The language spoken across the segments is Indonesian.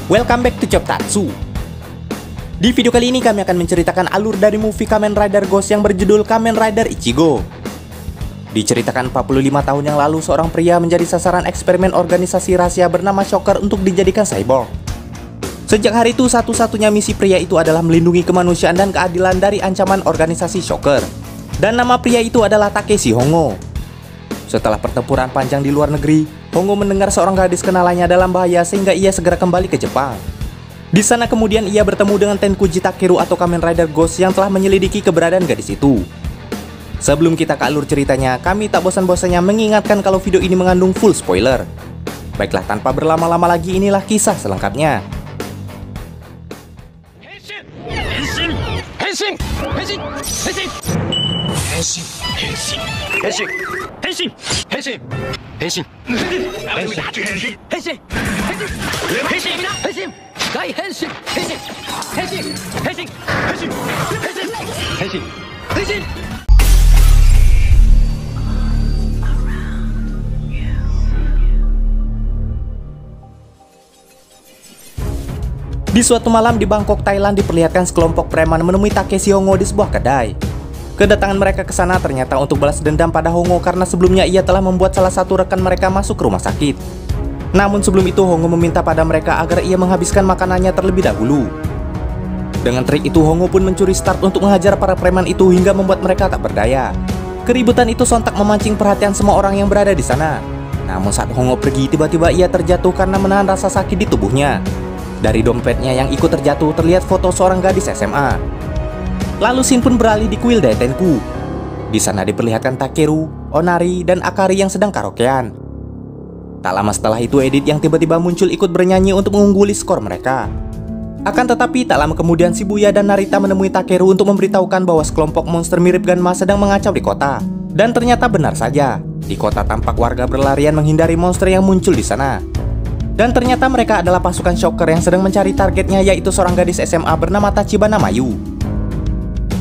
Welcome back to Choptatsu. Di video kali ini kami akan menceritakan alur dari movie Kamen Rider Ghost yang berjudul Kamen Rider Ichigo. Diceritakan 45 tahun yang lalu, seorang pria menjadi sasaran eksperimen organisasi rahasia bernama Shocker untuk dijadikan cyborg. Sejak hari itu, satu-satunya misi pria itu adalah melindungi kemanusiaan dan keadilan dari ancaman organisasi Shocker. Dan nama pria itu adalah Takeshi Hongo. Setelah pertempuran panjang di luar negeri, Hongo mendengar seorang gadis kenalannya dalam bahaya sehingga ia segera kembali ke Jepang. Di sana kemudian ia bertemu dengan Tenkuji Takeru atau Kamen Rider Ghost yang telah menyelidiki keberadaan gadis itu. Sebelum kita ke alur ceritanya, kami tak bosan-bosannya mengingatkan kalau video ini mengandung full spoiler. Baiklah, tanpa berlama-lama lagi, inilah kisah selengkapnya. Di suatu malam di Bangkok, Thailand, diperlihatkan sekelompok preman menemui Takeshi Hongo di sebuah kedai. Kedatangan mereka ke sana ternyata untuk balas dendam pada Hongo karena sebelumnya ia telah membuat salah satu rekan mereka masuk ke rumah sakit. Namun sebelum itu Hongo meminta pada mereka agar ia menghabiskan makanannya terlebih dahulu. Dengan trik itu Hongo pun mencuri start untuk menghajar para preman itu hingga membuat mereka tak berdaya. Keributan itu sontak memancing perhatian semua orang yang berada di sana. Namun saat Hongo pergi, tiba-tiba ia terjatuh karena menahan rasa sakit di tubuhnya. Dari dompetnya yang ikut terjatuh terlihat foto seorang gadis SMA. Lalu scene pun beralih di kuil Daitenku. Di sana diperlihatkan Takeru, Onari, dan Akari yang sedang karaokean. Tak lama setelah itu Edith yang tiba-tiba muncul ikut bernyanyi untuk mengungguli skor mereka. Akan tetapi tak lama kemudian Shibuya dan Narita menemui Takeru untuk memberitahukan bahwa sekelompok monster mirip Ganma sedang mengacau di kota. Dan ternyata benar saja, di kota tampak warga berlarian menghindari monster yang muncul di sana. Dan ternyata mereka adalah pasukan Shocker yang sedang mencari targetnya, yaitu seorang gadis SMA bernama Tachibana Mayu.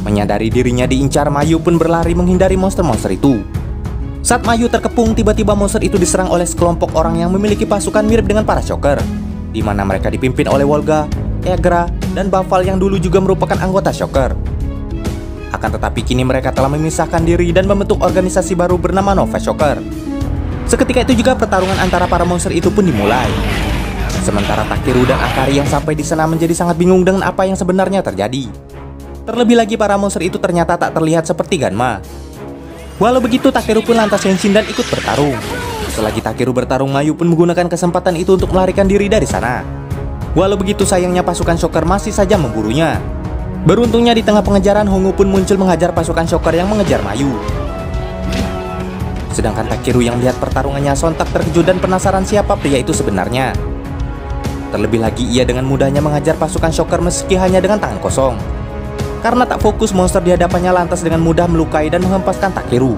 Menyadari dirinya diincar, Mayu pun berlari menghindari monster-monster itu. Saat Mayu terkepung, tiba-tiba monster itu diserang oleh sekelompok orang yang memiliki pasukan mirip dengan para Shocker, di mana mereka dipimpin oleh Wolga, Egra, dan Bafal yang dulu juga merupakan anggota Shocker. Akan tetapi kini mereka telah memisahkan diri dan membentuk organisasi baru bernama Nova Shocker. Seketika itu juga pertarungan antara para monster itu pun dimulai. Sementara Takeru dan Akari yang sampai di sana menjadi sangat bingung dengan apa yang sebenarnya terjadi. Terlebih lagi para monster itu ternyata tak terlihat seperti Ganma. Walau begitu Takeru pun lantas henshin dan ikut bertarung. Selagi Takeru bertarung, Mayu pun menggunakan kesempatan itu untuk melarikan diri dari sana. Walau begitu sayangnya pasukan Shocker masih saja memburunya. Beruntungnya di tengah pengejaran Hongo pun muncul menghajar pasukan Shocker yang mengejar Mayu. Sedangkan Takeru yang melihat pertarungannya sontak terkejut dan penasaran siapa pria itu sebenarnya. Terlebih lagi ia dengan mudahnya menghajar pasukan Shocker meski hanya dengan tangan kosong. Karena tak fokus, monster di hadapannya lantas dengan mudah melukai dan menghempaskan Takeru.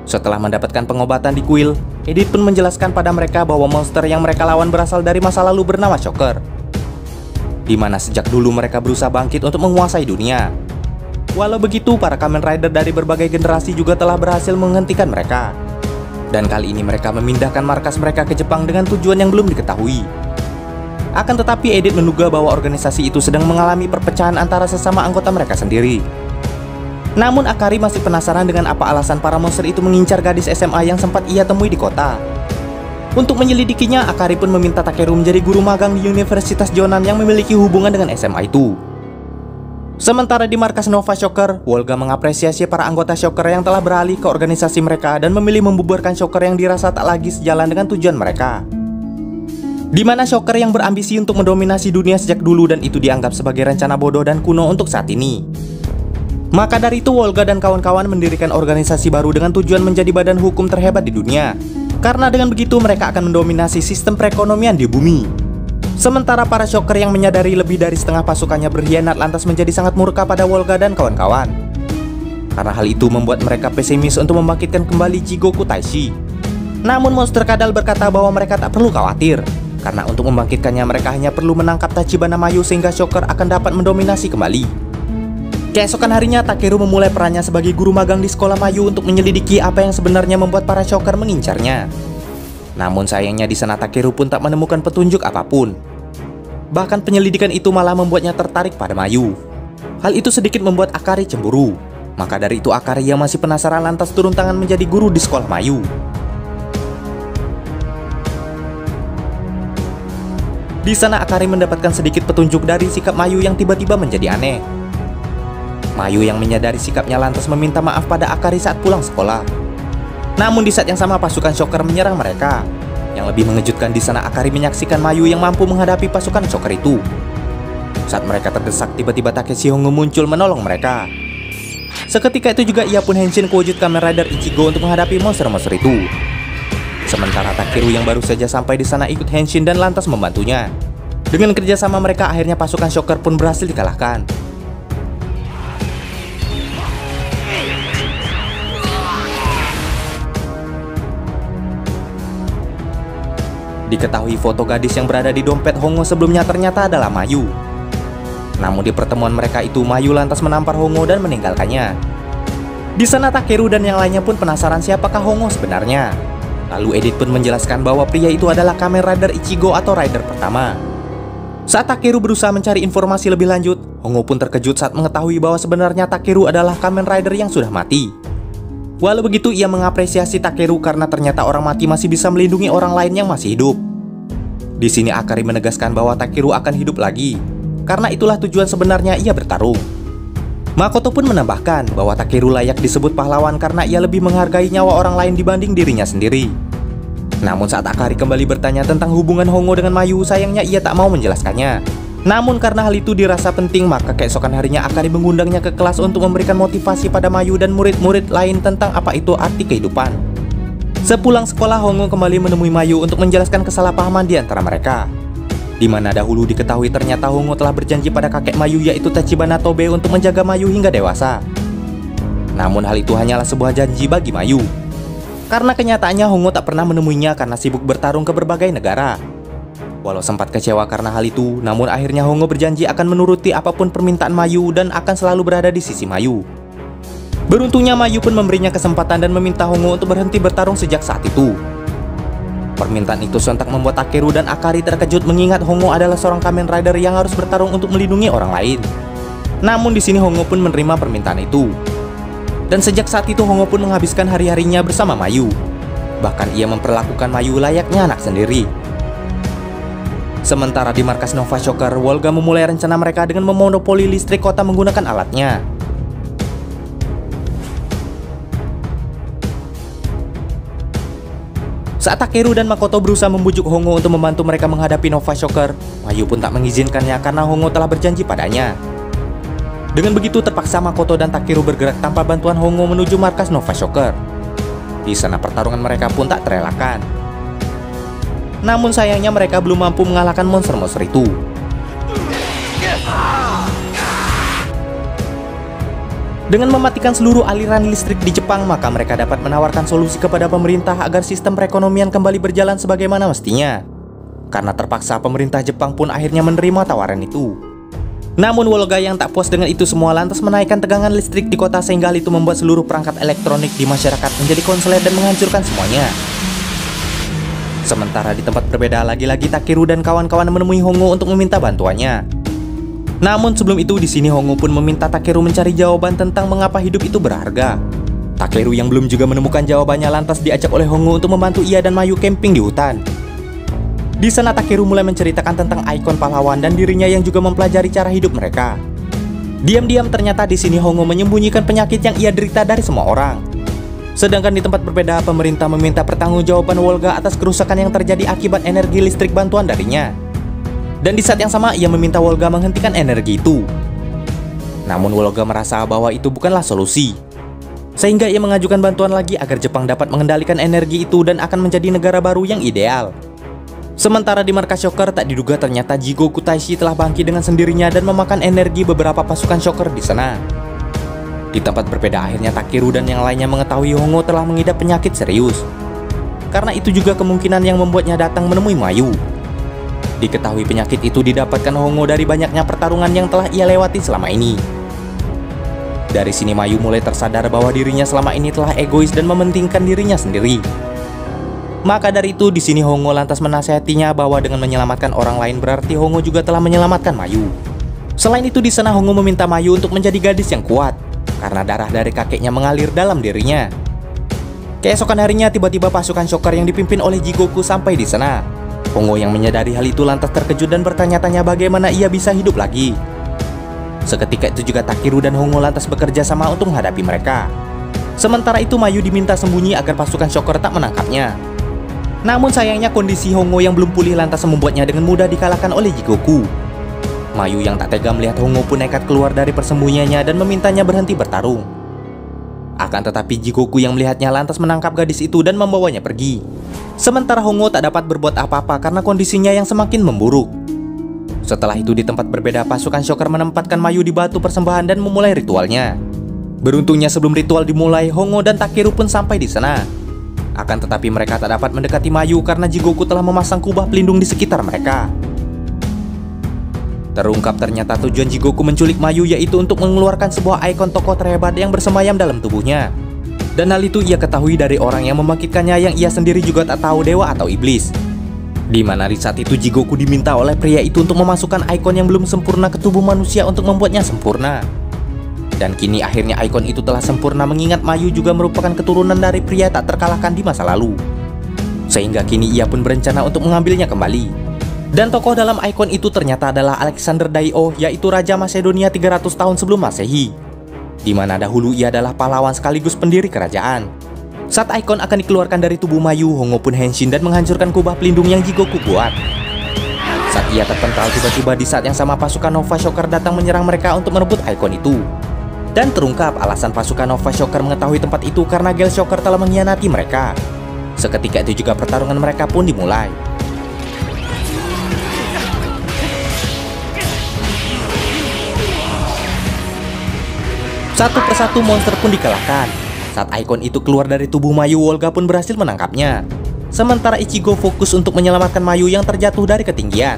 Setelah mendapatkan pengobatan di kuil, Edith pun menjelaskan pada mereka bahwa monster yang mereka lawan berasal dari masa lalu bernama Shocker, di mana sejak dulu mereka berusaha bangkit untuk menguasai dunia. Walau begitu, para Kamen Rider dari berbagai generasi juga telah berhasil menghentikan mereka. Dan kali ini mereka memindahkan markas mereka ke Jepang dengan tujuan yang belum diketahui. Akan tetapi Edith menduga bahwa organisasi itu sedang mengalami perpecahan antara sesama anggota mereka sendiri. Namun Akari masih penasaran dengan apa alasan para monster itu mengincar gadis SMA yang sempat ia temui di kota. Untuk menyelidikinya, Akari pun meminta Takeru menjadi guru magang di Universitas Jonan yang memiliki hubungan dengan SMA itu. Sementara di markas Nova Shocker, Wolga mengapresiasi para anggota Shocker yang telah beralih ke organisasi mereka dan memilih membubarkan Shocker yang dirasa tak lagi sejalan dengan tujuan mereka. Di mana Shocker yang berambisi untuk mendominasi dunia sejak dulu dan itu dianggap sebagai rencana bodoh dan kuno untuk saat ini. Maka dari itu Wolga dan kawan-kawan mendirikan organisasi baru dengan tujuan menjadi badan hukum terhebat di dunia. Karena dengan begitu mereka akan mendominasi sistem perekonomian di bumi. Sementara para Shocker yang menyadari lebih dari setengah pasukannya berkhianat lantas menjadi sangat murka pada Wolga dan kawan-kawan. Karena hal itu membuat mereka pesimis untuk membangkitkan kembali Jigoku Taishi. Namun monster kadal berkata bahwa mereka tak perlu khawatir, karena untuk membangkitkannya mereka hanya perlu menangkap Tachibana Mayu sehingga Shocker akan dapat mendominasi kembali. Keesokan harinya Takeru memulai perannya sebagai guru magang di sekolah Mayu untuk menyelidiki apa yang sebenarnya membuat para Shocker mengincarnya. Namun sayangnya di sana Takeru pun tak menemukan petunjuk apapun. Bahkan penyelidikan itu malah membuatnya tertarik pada Mayu. Hal itu sedikit membuat Akari cemburu. Maka dari itu Akari yang masih penasaran lantas turun tangan menjadi guru di sekolah Mayu. Di sana Akari mendapatkan sedikit petunjuk dari sikap Mayu yang tiba-tiba menjadi aneh. Mayu yang menyadari sikapnya lantas meminta maaf pada Akari saat pulang sekolah. Namun di saat yang sama pasukan Shocker menyerang mereka. Yang lebih mengejutkan di sana Akari menyaksikan Mayu yang mampu menghadapi pasukan Shocker itu. Saat mereka terdesak, tiba-tiba Takeshi Hongo muncul menolong mereka. Seketika itu juga ia pun henshin ke wujud Kamen Rider Ichigo untuk menghadapi monster-monster itu. Sementara Takeru yang baru saja sampai di sana ikut henshin dan lantas membantunya. Dengan kerjasama mereka, akhirnya pasukan Shocker pun berhasil dikalahkan. Diketahui foto gadis yang berada di dompet Hongo sebelumnya ternyata adalah Mayu. Namun di pertemuan mereka itu, Mayu lantas menampar Hongo dan meninggalkannya. Di sana Takeru dan yang lainnya pun penasaran siapakah Hongo sebenarnya. Lalu Edith pun menjelaskan bahwa pria itu adalah Kamen Rider Ichigo atau Rider pertama. Saat Takeru berusaha mencari informasi lebih lanjut, Hongo pun terkejut saat mengetahui bahwa sebenarnya Takeru adalah Kamen Rider yang sudah mati. Walau begitu, ia mengapresiasi Takeru karena ternyata orang mati masih bisa melindungi orang lain yang masih hidup. Di sini Akari menegaskan bahwa Takeru akan hidup lagi, karena itulah tujuan sebenarnya ia bertarung. Makoto pun menambahkan bahwa Takeru layak disebut pahlawan karena ia lebih menghargai nyawa orang lain dibanding dirinya sendiri. Namun saat Akari kembali bertanya tentang hubungan Hongo dengan Mayu, sayangnya ia tak mau menjelaskannya. Namun karena hal itu dirasa penting, maka keesokan harinya Akari mengundangnya ke kelas untuk memberikan motivasi pada Mayu dan murid-murid lain tentang apa itu arti kehidupan. Sepulang sekolah, Hongo kembali menemui Mayu untuk menjelaskan kesalahpahaman di antara mereka. Di mana dahulu diketahui ternyata Hongo telah berjanji pada kakek Mayu yaitu Tachibana Tobe untuk menjaga Mayu hingga dewasa. Namun hal itu hanyalah sebuah janji bagi Mayu. Karena kenyataannya Hongo tak pernah menemuinya karena sibuk bertarung ke berbagai negara. Walau sempat kecewa karena hal itu, namun akhirnya Hongo berjanji akan menuruti apapun permintaan Mayu dan akan selalu berada di sisi Mayu. Beruntungnya Mayu pun memberinya kesempatan dan meminta Hongo untuk berhenti bertarung sejak saat itu. Permintaan itu sontak membuat Takeru dan Akari terkejut mengingat Hongo adalah seorang Kamen Rider yang harus bertarung untuk melindungi orang lain. Namun di sini Hongo pun menerima permintaan itu. Dan sejak saat itu Hongo pun menghabiskan hari-harinya bersama Mayu. Bahkan ia memperlakukan Mayu layaknya anak sendiri. Sementara di markas Nova Shocker, Wolga memulai rencana mereka dengan memonopoli listrik kota menggunakan alatnya. Saat Takeru dan Makoto berusaha membujuk Hongo untuk membantu mereka menghadapi Nova Shocker, Mayu pun tak mengizinkannya karena Hongo telah berjanji padanya. Dengan begitu terpaksa Makoto dan Takeru bergerak tanpa bantuan Hongo menuju markas Nova Shocker. Di sana pertarungan mereka pun tak terelakkan. Namun sayangnya mereka belum mampu mengalahkan monster-monster itu. Dengan mematikan seluruh aliran listrik di Jepang, maka mereka dapat menawarkan solusi kepada pemerintah agar sistem perekonomian kembali berjalan sebagaimana mestinya. Karena terpaksa, pemerintah Jepang pun akhirnya menerima tawaran itu. Namun Wolga yang tak puas dengan itu semua lantas menaikkan tegangan listrik di kota sehingga hal itu membuat seluruh perangkat elektronik di masyarakat menjadi konslet dan menghancurkan semuanya. Sementara di tempat berbeda, lagi-lagi Takeru dan kawan-kawan menemui Hongo untuk meminta bantuannya. Namun sebelum itu di sini Hongo pun meminta Takeru mencari jawaban tentang mengapa hidup itu berharga. Takeru yang belum juga menemukan jawabannya lantas diajak oleh Hongo untuk membantu ia dan Mayu camping di hutan. Di sana Takeru mulai menceritakan tentang ikon pahlawan dan dirinya yang juga mempelajari cara hidup mereka. Diam-diam ternyata di sini Hongo menyembunyikan penyakit yang ia derita dari semua orang. Sedangkan di tempat berbeda, pemerintah meminta pertanggungjawaban Wolga atas kerusakan yang terjadi akibat energi listrik bantuan darinya. Dan di saat yang sama ia meminta Wolga menghentikan energi itu. Namun Wolga merasa bahwa itu bukanlah solusi. Sehingga ia mengajukan bantuan lagi agar Jepang dapat mengendalikan energi itu dan akan menjadi negara baru yang ideal. Sementara di markas Shocker, tak diduga ternyata Jigoku Taishi telah bangkit dengan sendirinya dan memakan energi beberapa pasukan Shocker di sana. Di tempat berbeda akhirnya Takeru dan yang lainnya mengetahui Hongo telah mengidap penyakit serius. Karena itu juga kemungkinan yang membuatnya datang menemui Mayu. Diketahui penyakit itu didapatkan Hongo dari banyaknya pertarungan yang telah ia lewati selama ini. Dari sini Mayu mulai tersadar bahwa dirinya selama ini telah egois dan mementingkan dirinya sendiri. Maka dari itu di sini Hongo lantas menasihatinya bahwa dengan menyelamatkan orang lain berarti Hongo juga telah menyelamatkan Mayu. Selain itu di sana Hongo meminta Mayu untuk menjadi gadis yang kuat karena darah dari kakeknya mengalir dalam dirinya. Keesokan harinya tiba-tiba pasukan Shocker yang dipimpin oleh Jigoku sampai di sana. Hongo yang menyadari hal itu lantas terkejut dan bertanya-tanya bagaimana ia bisa hidup lagi. Seketika itu juga Takeru dan Hongo lantas bekerja sama untuk menghadapi mereka. Sementara itu Mayu diminta sembunyi agar pasukan Shocker tak menangkapnya. Namun sayangnya kondisi Hongo yang belum pulih lantas membuatnya dengan mudah dikalahkan oleh Jigoku. Mayu yang tak tega melihat Hongo pun nekat keluar dari persembunyiannya dan memintanya berhenti bertarung. Akan tetapi Jigoku yang melihatnya lantas menangkap gadis itu dan membawanya pergi. Sementara Hongo tak dapat berbuat apa-apa karena kondisinya yang semakin memburuk. Setelah itu di tempat berbeda pasukan Shocker menempatkan Mayu di batu persembahan dan memulai ritualnya. Beruntungnya sebelum ritual dimulai Hongo dan Takeru pun sampai di sana. Akan tetapi mereka tak dapat mendekati Mayu karena Jigoku telah memasang kubah pelindung di sekitar mereka. Terungkap ternyata tujuan Jigoku menculik Mayu yaitu untuk mengeluarkan sebuah ikon tokoh terhebat yang bersemayam dalam tubuhnya. Dan hal itu ia ketahui dari orang yang membangkitkannya yang ia sendiri juga tak tahu dewa atau iblis. Di mana di saat itu Jigoku diminta oleh pria itu untuk memasukkan ikon yang belum sempurna ke tubuh manusia untuk membuatnya sempurna. Dan kini akhirnya ikon itu telah sempurna mengingat Mayu juga merupakan keturunan dari pria tak terkalahkan di masa lalu. Sehingga kini ia pun berencana untuk mengambilnya kembali. Dan tokoh dalam ikon itu ternyata adalah Alexander Daio, yaitu Raja Macedonia 300 tahun sebelum Masehi. Di mana dahulu ia adalah pahlawan sekaligus pendiri kerajaan. Saat ikon akan dikeluarkan dari tubuh Mayu, Hongo pun henshin dan menghancurkan kubah pelindung yang Jigoku buat. Saat ia terpental tiba-tiba di saat yang sama pasukan Nova Shocker datang menyerang mereka untuk merebut ikon itu. Dan terungkap alasan pasukan Nova Shocker mengetahui tempat itu karena Gale Shocker telah mengkhianati mereka. Seketika itu juga pertarungan mereka pun dimulai. Satu persatu monster pun dikalahkan. Saat ikon itu keluar dari tubuh Mayu, Wolga pun berhasil menangkapnya. Sementara Ichigo fokus untuk menyelamatkan Mayu yang terjatuh dari ketinggian.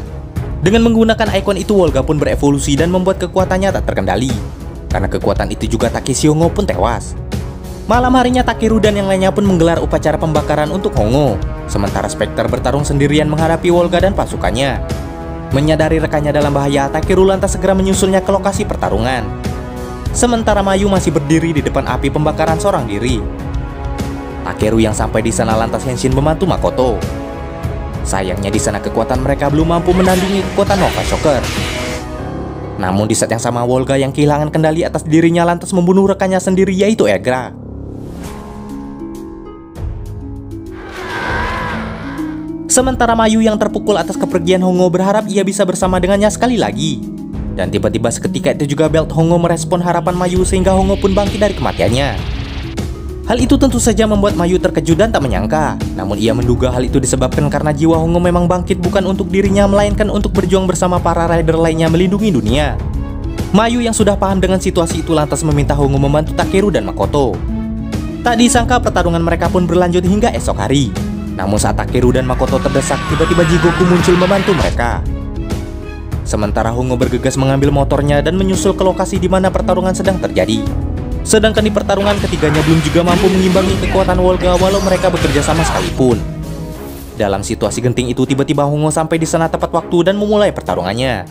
Dengan menggunakan ikon itu Wolga pun berevolusi dan membuat kekuatannya tak terkendali. Karena kekuatan itu juga Takeshi Hongo pun tewas. Malam harinya Takeru dan yang lainnya pun menggelar upacara pembakaran untuk Hongo. Sementara Spectre bertarung sendirian menghadapi Wolga dan pasukannya. Menyadari rekannya dalam bahaya, Takeru lantas segera menyusulnya ke lokasi pertarungan. Sementara Mayu masih berdiri di depan api pembakaran seorang diri. Takeru yang sampai di sana lantas henshin membantu Makoto. Sayangnya di sana kekuatan mereka belum mampu menandingi kekuatan Nova Shocker. Namun di saat yang sama Wolga yang kehilangan kendali atas dirinya lantas membunuh rekannya sendiri yaitu Egra. Sementara Mayu yang terpukul atas kepergian Hongo berharap ia bisa bersama dengannya sekali lagi. Dan tiba-tiba seketika itu juga Belt Hongo merespon harapan Mayu sehingga Hongo pun bangkit dari kematiannya. Hal itu tentu saja membuat Mayu terkejut dan tak menyangka. Namun ia menduga hal itu disebabkan karena jiwa Hongo memang bangkit bukan untuk dirinya melainkan untuk berjuang bersama para rider lainnya melindungi dunia. Mayu yang sudah paham dengan situasi itu lantas meminta Hongo membantu Takeru dan Makoto. Tak disangka pertarungan mereka pun berlanjut hingga esok hari. Namun saat Takeru dan Makoto terdesak, tiba-tiba Jigoku muncul membantu mereka. Sementara Hongo bergegas mengambil motornya dan menyusul ke lokasi di mana pertarungan sedang terjadi. Sedangkan di pertarungan ketiganya belum juga mampu mengimbangi kekuatan Wolga walau mereka bekerja sama sekalipun. Dalam situasi genting itu tiba-tiba Hongo sampai di sana tepat waktu dan memulai pertarungannya.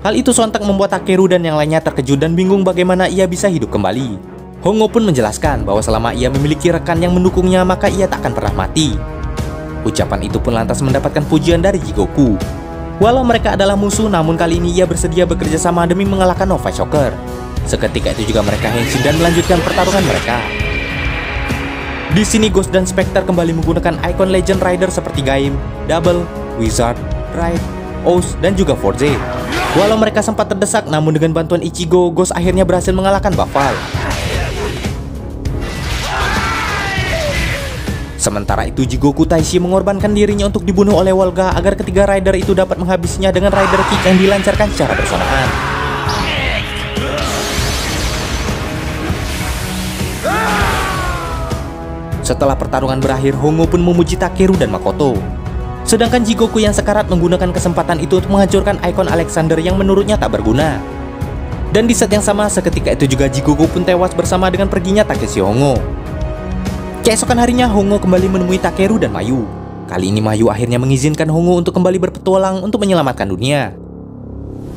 Hal itu sontak membuat Takeru dan yang lainnya terkejut dan bingung bagaimana ia bisa hidup kembali. Hongo pun menjelaskan bahwa selama ia memiliki rekan yang mendukungnya maka ia tak akan pernah mati. Ucapan itu pun lantas mendapatkan pujian dari Jigoku. Walau mereka adalah musuh, namun kali ini ia bersedia bekerja sama demi mengalahkan Nova Shocker. Seketika itu juga mereka henshin dan melanjutkan pertarungan mereka. Di sini Ghost dan Spectre kembali menggunakan ikon Legend Rider seperti Gaim, Double, Wizard, Ride, Oz, dan juga Forze. Walau mereka sempat terdesak, namun dengan bantuan Ichigo, Ghost akhirnya berhasil mengalahkan Buffalo. Sementara itu Jigoku Taishi mengorbankan dirinya untuk dibunuh oleh Wolga agar ketiga rider itu dapat menghabisinya dengan rider kick yang dilancarkan secara bersamaan. Setelah pertarungan berakhir, Hongo pun memuji Takeru dan Makoto. Sedangkan Jigoku yang sekarat menggunakan kesempatan itu untuk menghancurkan ikon Alexander yang menurutnya tak berguna. Dan di saat yang sama seketika itu juga Jigoku pun tewas bersama dengan perginya Takeshi Hongo. Keesokan harinya, Hongo kembali menemui Takeru dan Mayu. Kali ini Mayu akhirnya mengizinkan Hongo untuk kembali berpetualang untuk menyelamatkan dunia.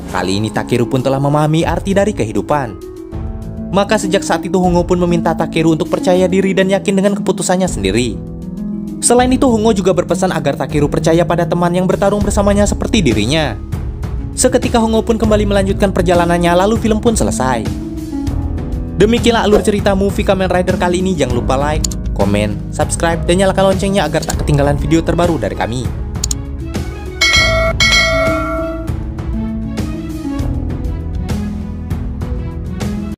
Kali ini Takeru pun telah memahami arti dari kehidupan. Maka sejak saat itu Hongo pun meminta Takeru untuk percaya diri dan yakin dengan keputusannya sendiri. Selain itu, Hongo juga berpesan agar Takeru percaya pada teman yang bertarung bersamanya seperti dirinya. Seketika Hongo pun kembali melanjutkan perjalanannya, lalu film pun selesai. Demikianlah alur cerita movie Kamen Rider kali ini. Jangan lupa like, komen, subscribe, dan nyalakan loncengnya agar tak ketinggalan video terbaru dari kami.